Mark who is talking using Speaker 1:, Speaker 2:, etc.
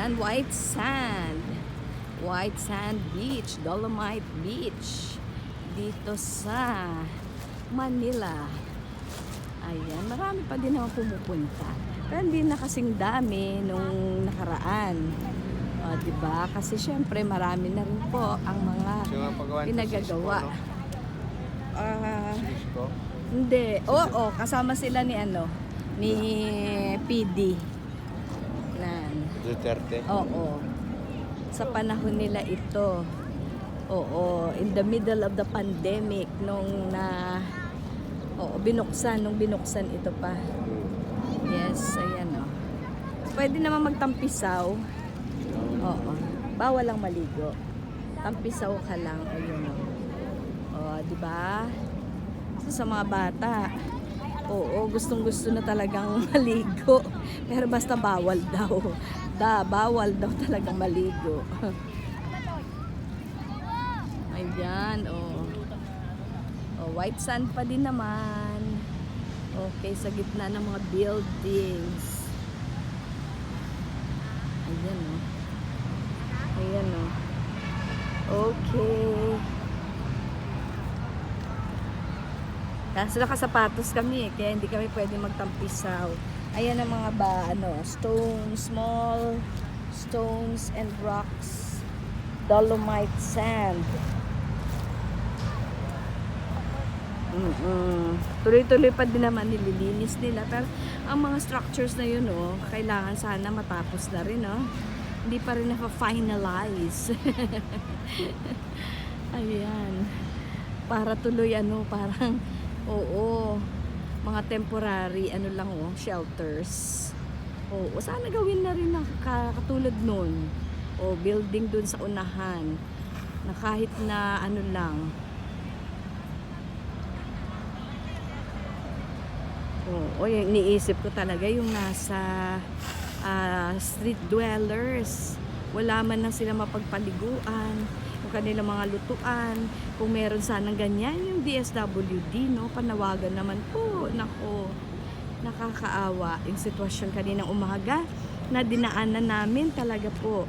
Speaker 1: Ayan, white sand. White Sand Beach, Dolomite Beach. Dito sa Manila. Ayan, marami pa din naman pumupunta. Pero hindi na kasing dami nung nakaraan. O, diba? Kasi syempre marami na rin po ang mga pinagagawa. Hindi. Oo, kasama sila ni ni PD.
Speaker 2: Duterte?
Speaker 1: Oo. Sa panahon nila ito. Oo, in the middle of the pandemic nung binuksan ito pa. Yes, ayan o. Pwede naman magtampisaw. Oo. Bawal lang maligo. Tampisaw ka lang. Ayun o. O, di ba? So, sa mga bata, oo, gustong-gusto na talagang maligo. Pero basta bawal daw. Bawal daw talagang maligo. Ayan, oh. Oh, white sand pa din naman. Okay, sa gitna ng mga buildings. Ayan, oh. Ayan, oh. Okay. Kaso nakasapatos kami kaya hindi kami pwede magtampisaw. Ayan ang mga stones, small stones and rocks. Dolomite sand. Tuloy-tuloy pa din naman nililinis nila. Pero ang mga structures na yun, kailangan sana matapos na rin, Hindi pa rin na-finalize. Ayan. Para tuloy, parang, mga temporary, shelters. Oo, sana gawin na rin katulad nun. Building dun sa unahan. Na kahit na lang. Yung iniisip ko talaga yung nasa street dwellers. Wala man na sila mapagpaliguan, yung kanilang mga lutuan. Kung meron sanang ganyan, yung DSWD, panawagan naman po. Nako, nakakaawa yung sitwasyon kaninang umaga na dinaanan namin talaga po.